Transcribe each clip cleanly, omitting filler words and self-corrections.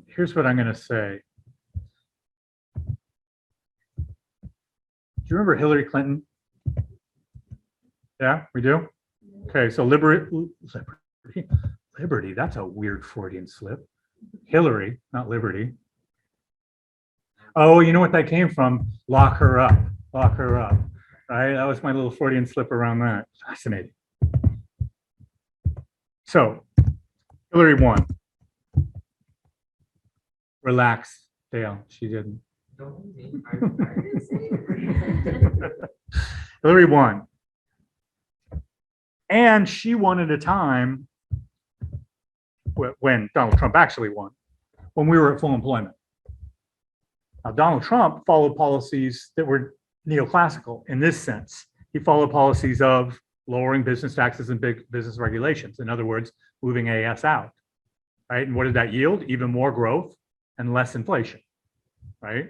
Here's what I'm going to say. Do you remember Hillary Clinton? Yeah, we do? Okay, so liberty, that's a weird Freudian slip. Hillary, not liberty. Oh, you know what that came from? Lock her up, right? That was my little Freudian slip around that. Fascinating. So, Hillary won. Relax, Dale, she didn't. Hillary won. And she won at a time when Donald Trump actually won, when we were at full employment. Now, Donald Trump followed policies that were neoclassical in this sense. He followed policies of lowering business taxes and big business regulations. In other words, moving AS out, right? And what did that yield? Even more growth and less inflation, right?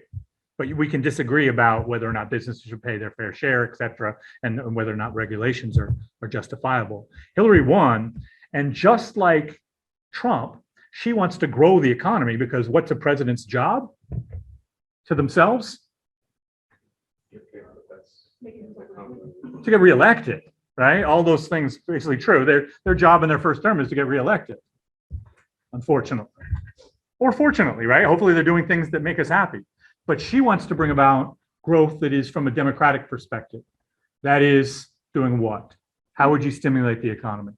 But we can disagree about whether or not businesses should pay their fair share, et cetera, and whether or not regulations are justifiable. Hillary won, and just like Trump, she wants to grow the economy because what's a president's job to themselves? To get reelected, right? All those things basically true. Their job in their first term is to get reelected, unfortunately. Or fortunately, right? Hopefully they're doing things that make us happy. But she wants to bring about growth that is from a democratic perspective. That is doing what? How would you stimulate the economy?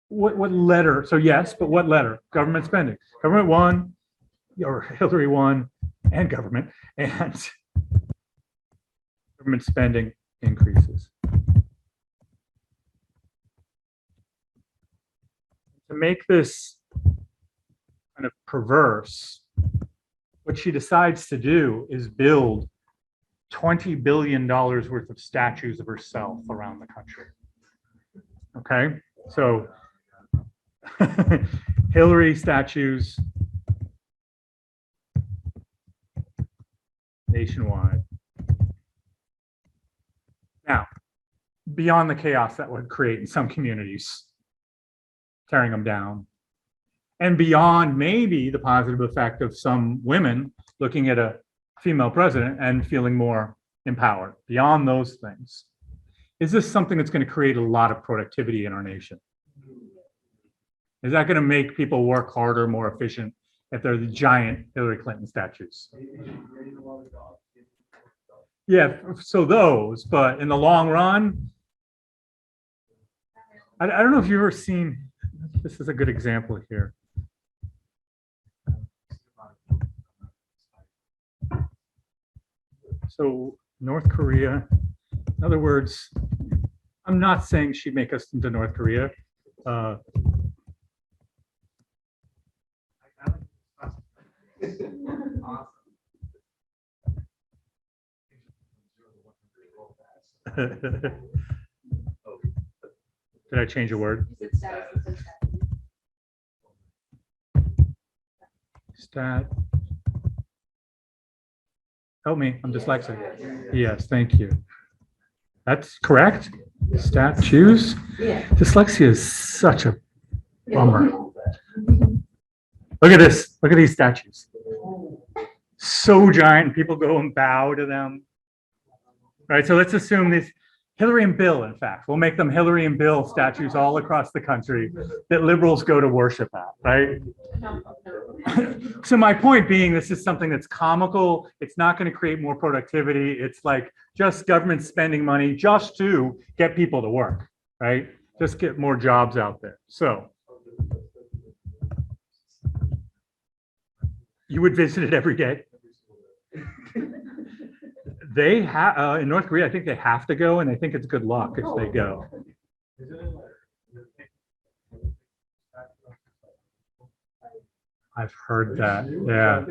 What letter? So yes, but what letter? Government spending. Government won, or Hillary won, and government spending increases. To make this kind of perverse, what she decides to do is build $20 billion worth of statues of herself around the country. Okay, so Hillary statues nationwide. Now, beyond the chaos that would create in some communities, tearing them down, and beyond maybe the positive effect of some women looking at a female president and feeling more empowered, beyond those things, is this something that's going to create a lot of productivity in our nation? Is that going to make people work harder, more efficient, if they're the giant Hillary Clinton statues? Yeah, so those, but in the long run, I don't know if you've ever seen, this is a good example here. So North Korea, in other words, I'm not saying she'd make us into North Korea. Did I change a word? Stat. Help me, I'm dyslexic. Yes, thank you. That's correct? Statues? Dyslexia is such a bummer. Look at this, look at these statues. So giant, people go and bow to them. All right, so let's assume these, Hillary and Bill, in fact, we'll make them Hillary and Bill statues all across the country that liberals go to worship at, right? So my point being, this is something that's comical. It's not going to create more productivity. It's like just government spending money just to get people to work, right? Just get more jobs out there. So you would visit it every day. They have in North Korea, I think they have to go, and I think it's good luck if they go. I've heard that. Yeah.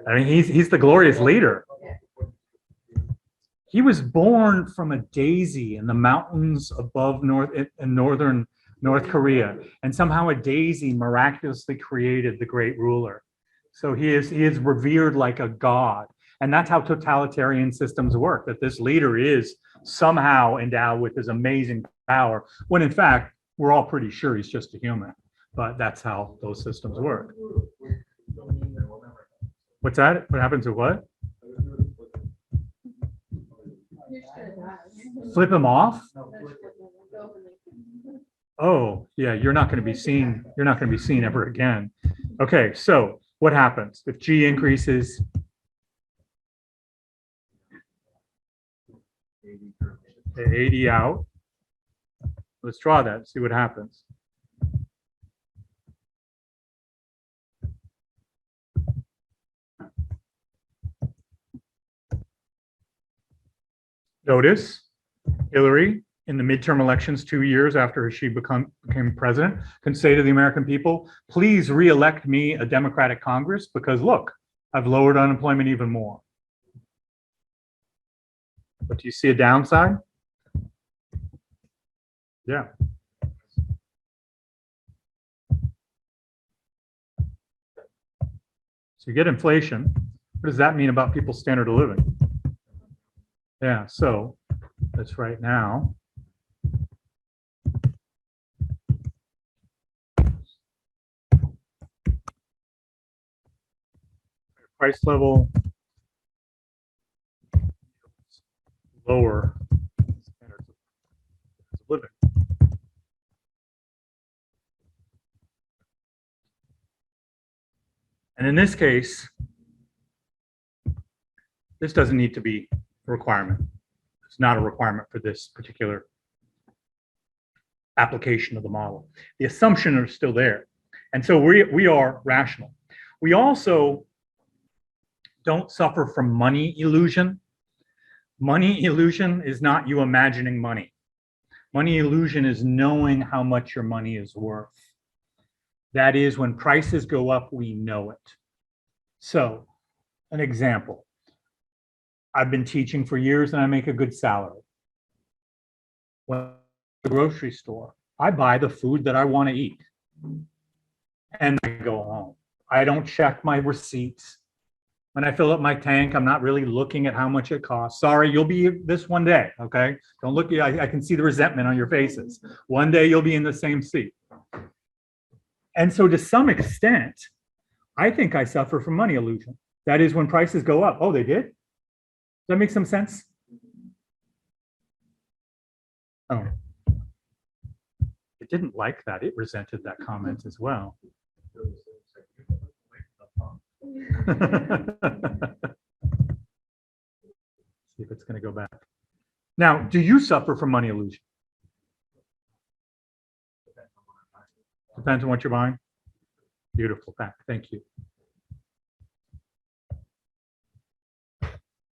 I mean, he's the glorious leader. He was born from a daisy in the mountains above northern North Korea, and somehow a daisy miraculously created the great ruler. So he is revered like a god. And that's how totalitarian systems work, that this leader is somehow endowed with this amazing power, when in fact, we're all pretty sure he's just a human. But that's how those systems work. What's that? What happens to what? Flip him off? Oh, yeah, you're not going to be seen. You're not going to be seen ever again. Okay, so what happens if G increases? The 80 out. Let's draw that, see what happens. Notice Hillary in the midterm elections 2 years after she became president can say to the American people, please re-elect me a Democratic Congress because look, I've lowered unemployment even more. But do you see a downside? Yeah. So you get inflation. What does that mean about people's standard of living? Yeah, so that's right now. Price level lower standards of living. And in this case, this doesn't need to be a requirement. It's not a requirement for this particular application of the model. The assumptions are still there. And so we are rational. We also don't suffer from money illusion. Money illusion is not you imagining money. Money illusion is knowing how much your money is worth. That is, when prices go up, we know it. So, an example. I've been teaching for years and I make a good salary. When I go to the grocery store, I buy the food that I want to eat. And I go home. I don't check my receipts. When I fill up my tank, I'm not really looking at how much it costs. Sorry, you'll be this one day, okay? Don't look, I can see the resentment on your faces. One day you'll be in the same seat. And so to some extent, I think I suffer from money illusion. That is, when prices go up. Oh, they did? Does that make some sense? Oh. It didn't like that. It resented that comment as well. See if it's going to go back. Now, do you suffer from money illusion? Depends on what you're buying. Beautiful fact. Thank you.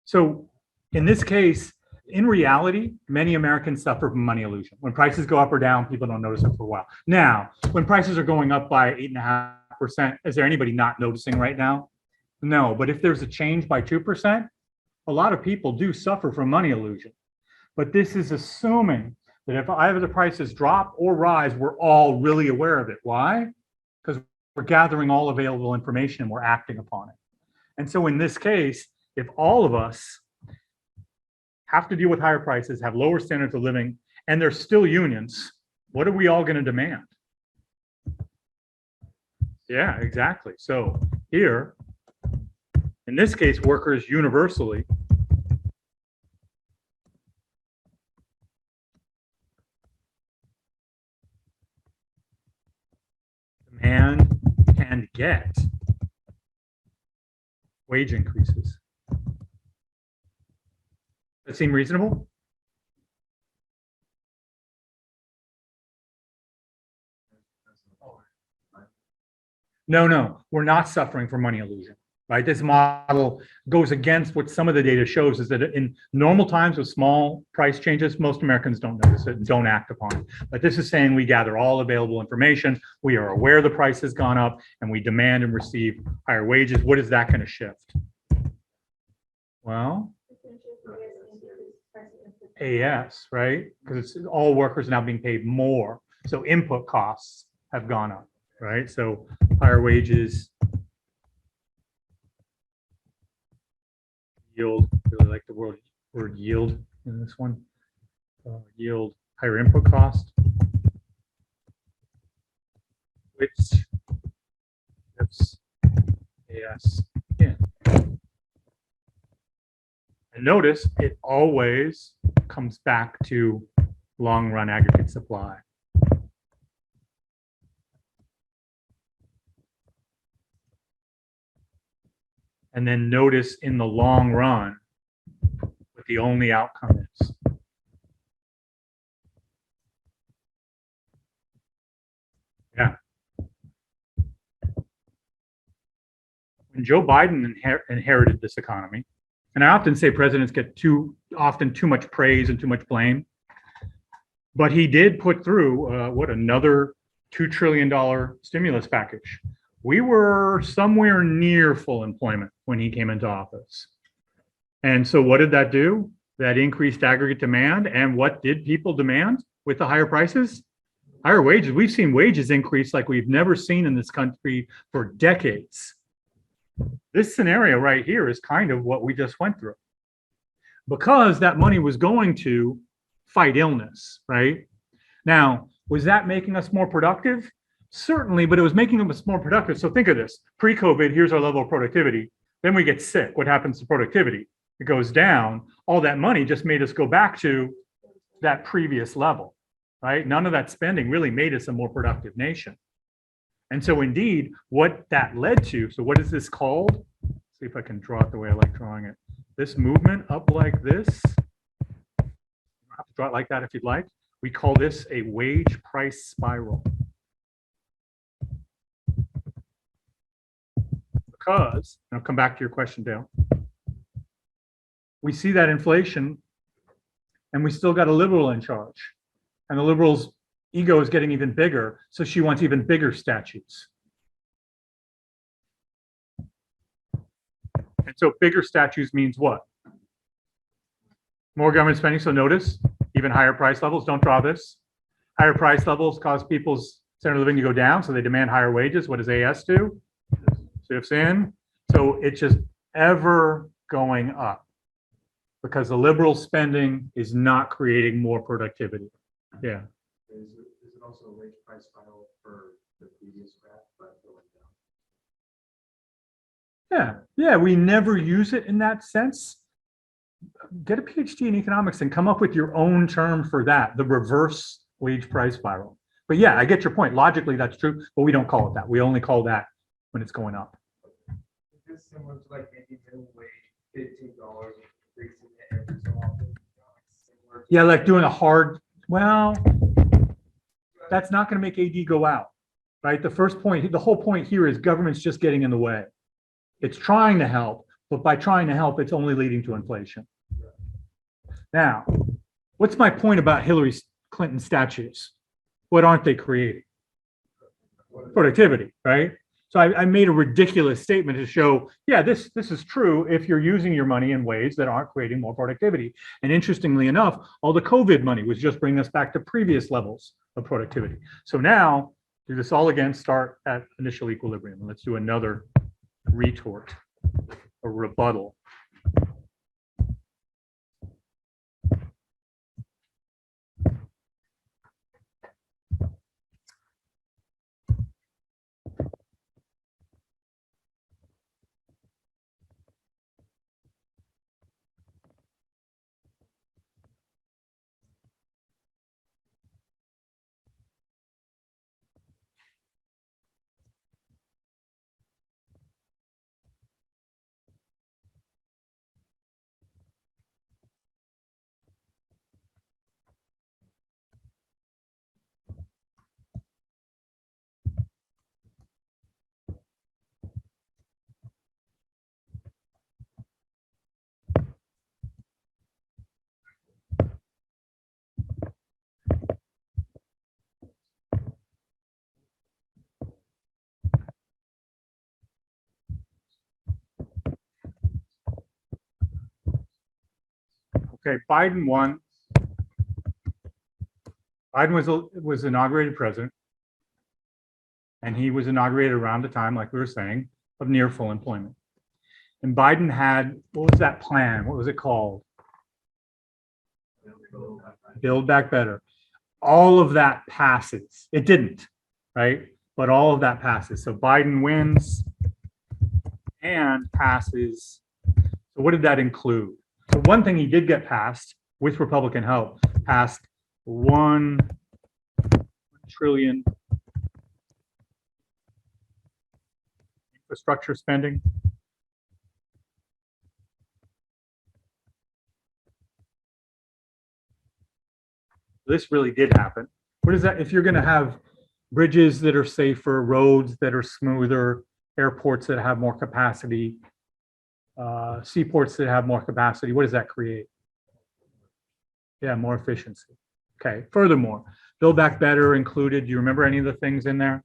So in this case, in reality, many Americans suffer from money illusion. When prices go up or down, people don't notice it for a while. Now, when prices are going up by 8.5%, is there anybody not noticing right now? No, but if there's a change by 2%, a lot of people do suffer from money illusion. But this is assuming that if either the prices drop or rise, we're all really aware of it. Why? Because we're gathering all available information and we're acting upon it. And so in this case, if all of us have to deal with higher prices, have lower standards of living, and there's still unions, what are we all going to demand? Yeah, exactly. So here, in this case, workers universally demand and get wage increases. That seem reasonable? No, we're not suffering from money illusion, right? This model goes against what some of the data shows, is that in normal times with small price changes, most Americans don't notice it and don't act upon it. But this is saying we gather all available information, we are aware the price has gone up, and we demand and receive higher wages. What is that going to shift? Well, AS, right? Because it's all workers now being paid more. So input costs have gone up, right? So higher wages yield, really like the word yield in this one. Yield higher input cost, which shifts AS in. And notice it always comes back to long run aggregate supply. And then notice in the long run what the only outcome is. Yeah. When Joe Biden inherited this economy, and I often say presidents get too much praise and too much blame, but he did put through another $2 trillion stimulus package. We were somewhere near full employment when he came into office. And so what did that do? That increased aggregate demand. And what did people demand with the higher prices? Higher wages. We've seen wages increase like we've never seen in this country for decades. This scenario right here is kind of what we just went through. Because that money was going to fight illness, right? Now, was that making us more productive? Certainly, but it was making us more productive. So think of this. Pre-COVID, here's our level of productivity. Then we get sick. What happens to productivity? It goes down. All that money just made us go back to that previous level, right? None of that spending really made us a more productive nation. And so indeed, what that led to, so what is this called? Let's see if I can draw it the way I like drawing it. This movement up like this, you don't have to draw it like that if you'd like. We call this a wage price spiral. Because, and I'll come back to your question, Dale, we see that inflation and we still got a liberal in charge. And the liberals' ego is getting even bigger, so she wants even bigger statutes. And so bigger statutes means what? More government spending. So notice, even higher price levels, don't draw this. Higher price levels cause people's standard of living to go down, so they demand higher wages. What does AS do? Shifts in. So it's just ever going up because the liberal spending is not creating more productivity. Yeah. Is it also a wage price spiral for the previous graph, but going down? Yeah, we never use it in that sense. Get a PhD in economics and come up with your own term for that, the reverse wage price spiral. But yeah, I get your point. Logically, that's true, but we don't call it that. We only call that when it's going up. Is this similar to like maybe minimum wage, $15 increasing it every so often? Yeah, like doing a hard, well, that's not going to make AD go out, right? The first point, the whole point here is government's just getting in the way. It's trying to help, but by trying to help, it's only leading to inflation. Now, what's my point about Hillary Clinton statutes? What aren't they creating? Productivity, right? So I made a ridiculous statement to show, yeah, this is true if you're using your money in ways that aren't creating more productivity. And interestingly enough, all the COVID money was just bringing us back to previous levels of productivity. So now, do this all again, start at initial equilibrium. Let's do another retort, a rebuttal. Okay, Biden won. Biden was inaugurated president, and he was inaugurated around the time, like we were saying, of near full employment. And Biden had, what was that plan? What was it called? Build Back Better. All of that passes. It didn't, right? But all of that passes. So Biden wins and passes. So what did that include? So one thing he did get passed with Republican help, passed $1 trillion infrastructure spending. This really did happen. What is that? If you're going to have bridges that are safer, roads that are smoother, airports that have more capacity, seaports that have more capacity, what does that create? Yeah, more efficiency. Okay. Furthermore, Build Back Better included, do you remember any of the things in there?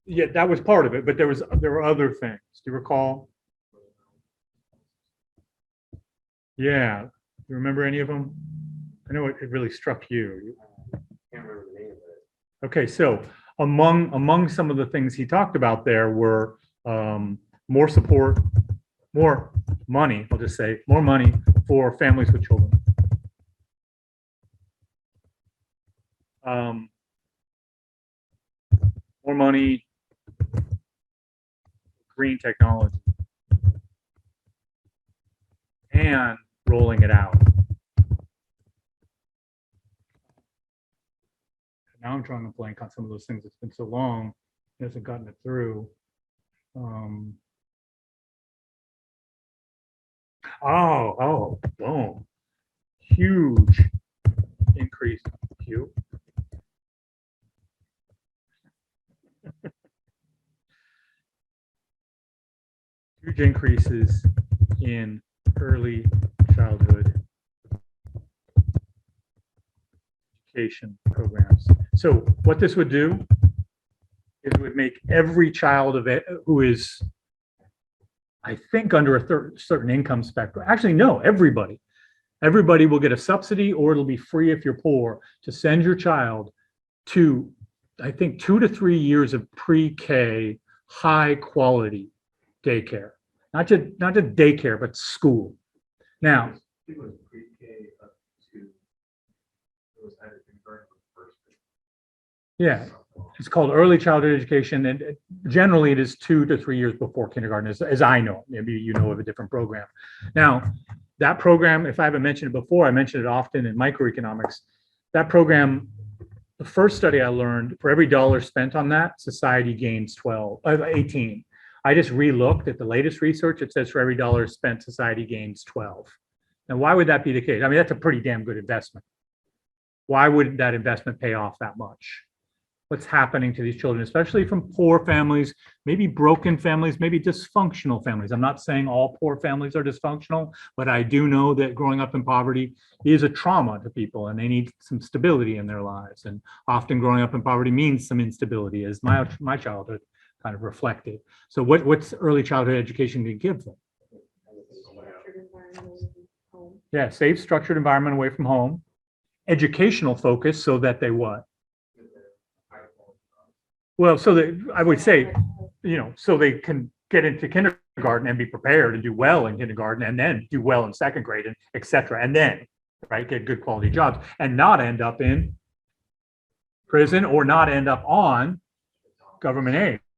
Yeah, that was part of it, but there were other things. Do you recall? Yeah. You remember any of them? I know it really struck you. Can't remember the name of it. Okay, so among some of the things he talked about there were more support, more money, I'll just say, more money for families with children. More money, green technology, and rolling it out. Now I'm trying to blank on some of those things. It's been so long, it hasn't gotten it through. Boom. Huge increase. Huge increases in early childhood education programs. So what this would do is it would make every child of it who is, I think, under a certain income spectrum. Actually, no, everybody will get a subsidy, or it'll be free if you're poor, to send your child to, I think, 2 to 3 years of pre-K high quality daycare. Not just daycare, but school. Now, It was pre-K up to, it was either converted or first grade. yeah, it's called early childhood education, and generally it is 2 to 3 years before kindergarten, as I know. Maybe you know of a different program. Now, that program, if I haven't mentioned it before, I mentioned it often in microeconomics. That program, the first study I learned, for every dollar spent on that, society gains 18. I just re-looked at the latest research. It says for every dollar spent, society gains 12. Now, why would that be the case? I mean, that's a pretty damn good investment. Why would that investment pay off that much? What's happening to these children, especially from poor families, maybe broken families, maybe dysfunctional families? I'm not saying all poor families are dysfunctional, but I do know that growing up in poverty is a trauma to people, and they need some stability in their lives. And often growing up in poverty means some instability, as my childhood kind of reflected. So what's early childhood education going to give them? Yeah, safe, structured environment away from home, educational focus, so that they what? Well, so that I would say, so they can get into kindergarten and be prepared and do well in kindergarten, and then do well in second grade, and et cetera. And then, right, get good quality jobs and not end up in prison or not end up on government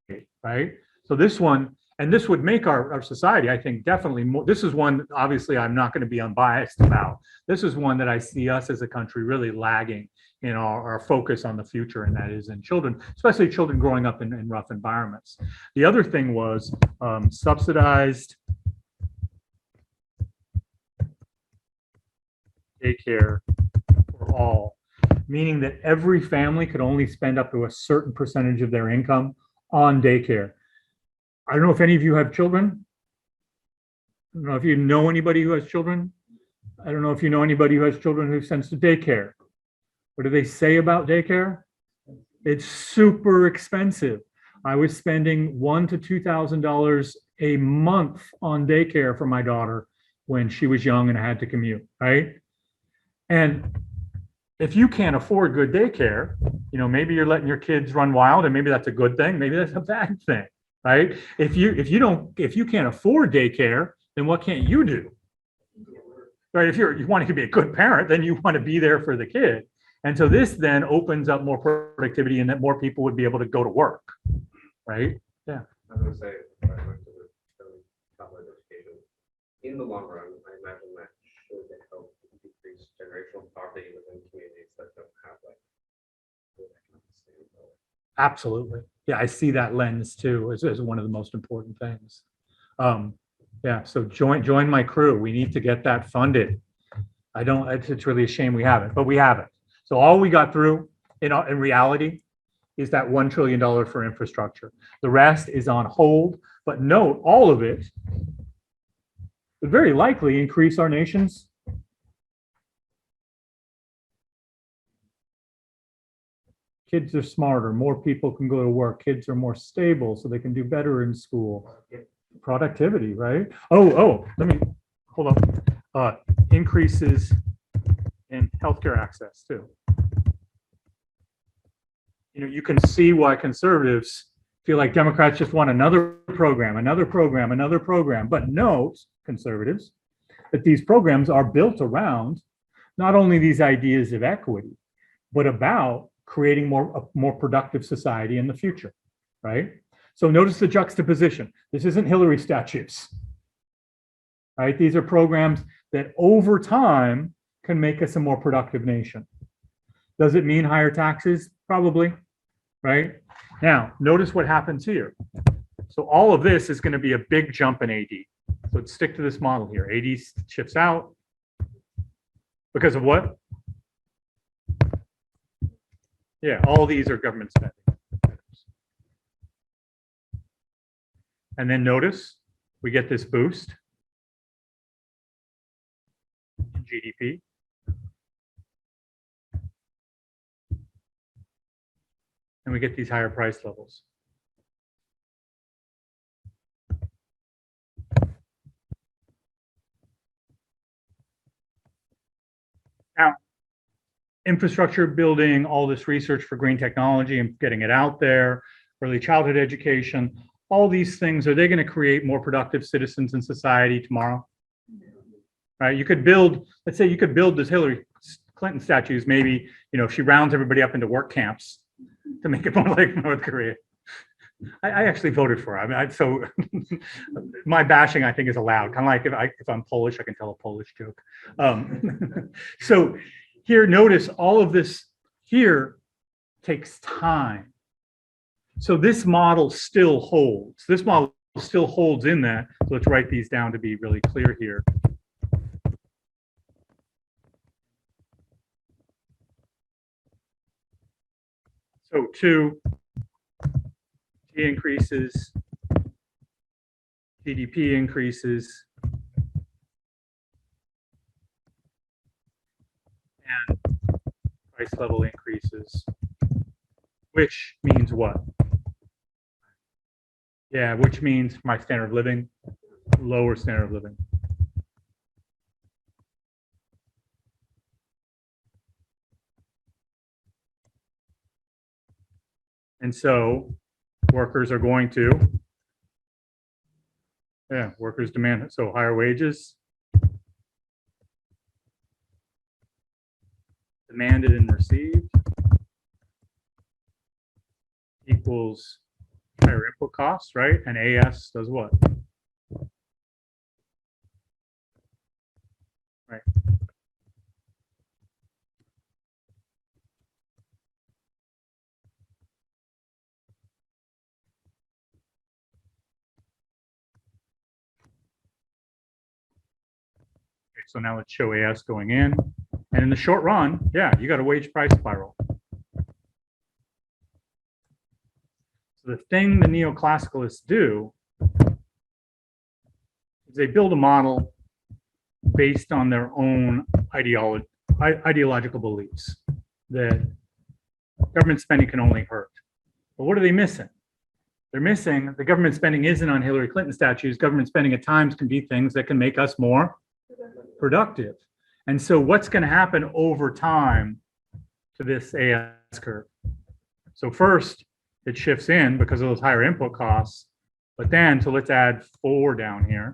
aid, right? So this one, and this would make our society, I think, definitely more. This is one, obviously, I'm not going to be unbiased about. This is one that I see us as a country really lagging in our focus on the future, and that is in children, especially children growing up in rough environments. The other thing was subsidized daycare for all, meaning that every family could only spend up to a certain percentage of their income on daycare. I don't know if any of you have children. I don't know if you know anybody who has children. I don't know if you know anybody who has children who sends to daycare. What do they say about daycare? It's super expensive. I was spending $1,000 to $2,000 a month on daycare for my daughter when she was young and I had to commute, right? And if you can't afford good daycare, maybe you're letting your kids run wild, and maybe that's a good thing, maybe that's a bad thing, right? If you can't afford daycare, then what can't you do? Right? If you want to be a good parent, then you want to be there for the kid. And so this then opens up more productivity and that more people would be able to go to work, right? I was gonna say, if I went to the public education, in the long run, I imagine that should help decrease generational poverty within communities that don't have like good economic sustainability. Absolutely. Yeah, I see that lens too as one of the most important things. Yeah, so join my crew. We need to get that funded. It's really a shame we haven't, but we have it. So all we got through in reality is that $1 trillion for infrastructure. The rest is on hold, but note all of it would very likely increase our nation's kids are smarter, more people can go to work, kids are more stable, so they can do better in school. Productivity, right? Let me hold up. Increases in healthcare access too. You can see why conservatives feel like Democrats just want another program. But note, conservatives, that these programs are built around not only these ideas of equity, but about creating a more productive society in the future, right? So notice the juxtaposition. This isn't Hillary statues, right? These are programs that over time can make us a more productive nation. Does it mean higher taxes? Probably, right? Now, notice what happens here. So all of this is going to be a big jump in AD. So let's stick to this model here. AD shifts out because of what? Yeah, all these are government spending. And then notice we get this boost in GDP. And we get these higher price levels. Now, infrastructure building, all this research for green technology and getting it out there, early childhood education, all these things, are they going to create more productive citizens in society tomorrow? Right? You could build, let's say you could build this Hillary Clinton statues, maybe, if she rounds everybody up into work camps to make it more like North Korea. I actually voted for her. So my bashing, I think, is allowed. Kind of like if I'm Polish, I can tell a Polish joke. So here, notice all of this here takes time. So this model still holds. This model still holds in that. So let's write these down to be really clear here. So 2, G increases, GDP increases, and price level increases, which means what? Yeah, which means my standard of living, lower standard of living. And so workers are going to, workers demand it. So higher wages, demanded and received, equals higher input costs, right? And AS does what? Right. Okay, so now let's show AS going in. And in the short run, you got a wage price spiral. The thing the neoclassicalists do is they build a model based on their own ideological beliefs that government spending can only hurt. But what are they missing? They're missing the government spending isn't on Hillary Clinton statues. Government spending at times can be things that can make us more productive. And so what's going to happen over time to this AS curve? So first, it shifts in because of those higher input costs. But then, so let's add 4 down here.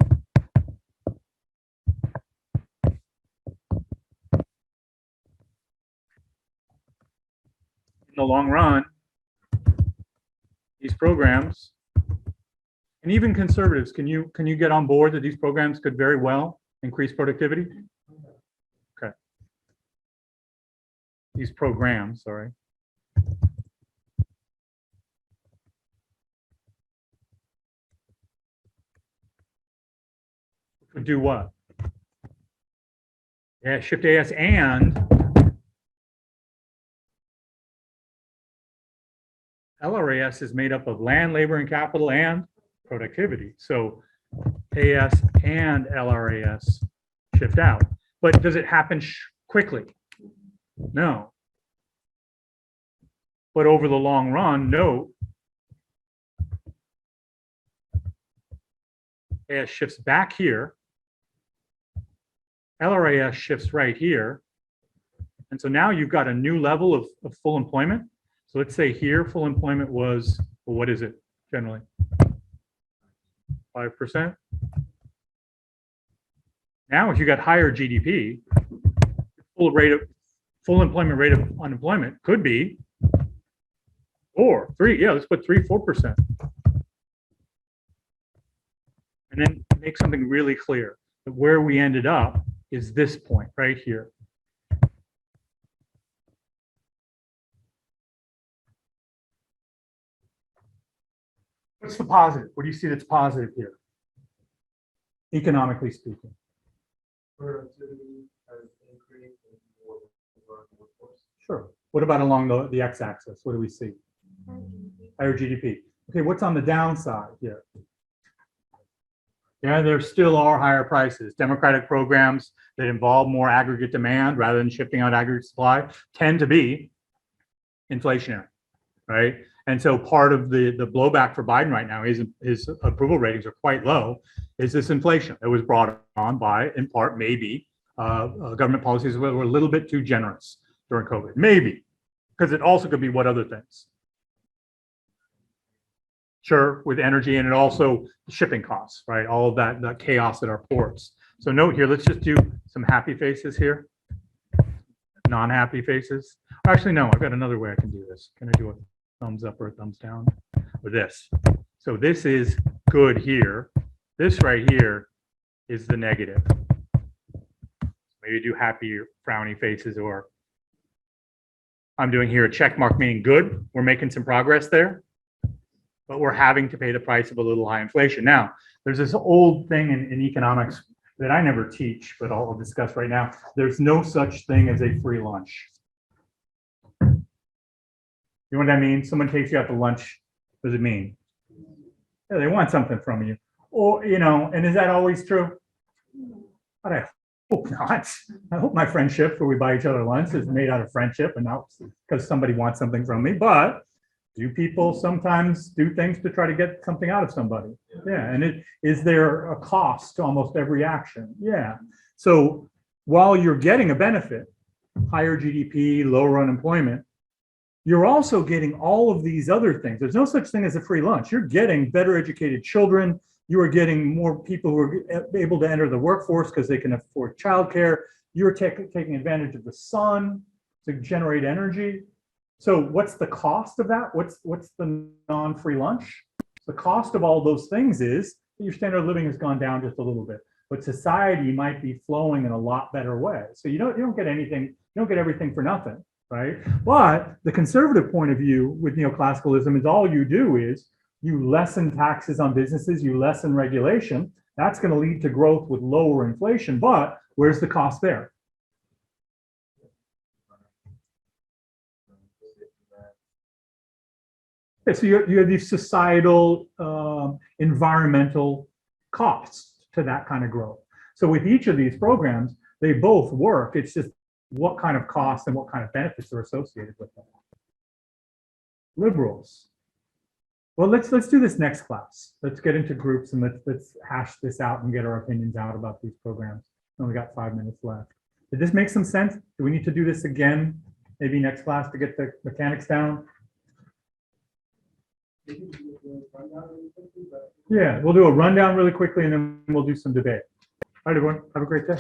In the long run, these programs, and even conservatives, can you get on board that these programs could very well increase productivity? Okay. These programs, sorry. Could do what? Yeah, Shift AS and LRAS is made up of land, labor, and capital and productivity. So AS and LRAS shift out. But does it happen quickly? No. But over the long run, no. AS shifts back here. LRAS shifts right here. And so now you've got a new level of full employment. So let's say here full employment was, well, what is it generally? 5%. Now if you got higher GDP, full employment rate of unemployment could be 4, 3, yeah, let's put 3, 4%. And then make something really clear that where we ended up is this point right here. What's the positive? What do you see that's positive here? Economically speaking. Productivity has increased and more workforce. Sure. What about along the x-axis? What do we see? Higher GDP. Okay, what's on the downside here? Yeah, there still are higher prices. Democratic programs that involve more aggregate demand rather than shifting out aggregate supply tend to be inflationary, right? And so part of the blowback for Biden right now, his approval ratings are quite low, is this inflation that was brought on by, in part, maybe government policies that were a little bit too generous during COVID. Maybe, because it also could be what other things? Sure, with energy and it also shipping costs, right? All of that chaos at our ports. So note here, let's just do some happy faces here. Non-happy faces. Actually, no, I've got another way I can do this. Can I do a thumbs up or a thumbs down with this? So this is good here. This right here is the negative. Maybe do happy or frowny faces, or I'm doing here a check mark meaning good. We're making some progress there, but we're having to pay the price of a little high inflation. Now, there's this old thing in economics that I never teach, but I'll discuss right now. There's no such thing as a free lunch. You know what I mean? Someone takes you out to lunch. What does it mean? Yeah, they want something from you. Or, you know, and is that always true? But I hope not. I hope my friendship where we buy each other lunch is made out of friendship and not because somebody wants something from me. But do people sometimes do things to try to get something out of somebody? Yeah. And is there a cost to almost every action? Yeah. So while you're getting a benefit, higher GDP, lower unemployment, you're also getting all of these other things. There's no such thing as a free lunch. You're getting better educated children. You are getting more people who are able to enter the workforce because they can afford childcare. You're taking advantage of the sun to generate energy. So what's the cost of that? What's the non-free lunch? The cost of all those things is that your standard of living has gone down just a little bit, but society might be flowing in a lot better way. So you don't get anything, you don't get everything for nothing, right? But the conservative point of view with neoclassicalism is all you do is you lessen taxes on businesses, you lessen regulation. That's going to lead to growth with lower inflation, but where's the cost there? Okay, so you have these societal, environmental costs to that kind of growth. So with each of these programs, they both work. It's just what kind of costs and what kind of benefits are associated with them. Liberals. Well, let's do this next class. Let's get into groups and let's hash this out and get our opinions out about these programs. We only got 5 minutes left. Did this make some sense? Do we need to do this again, maybe next class to get the mechanics down? Yeah, we'll do a rundown really quickly and then we'll do some debate. All right, everyone, have a great day.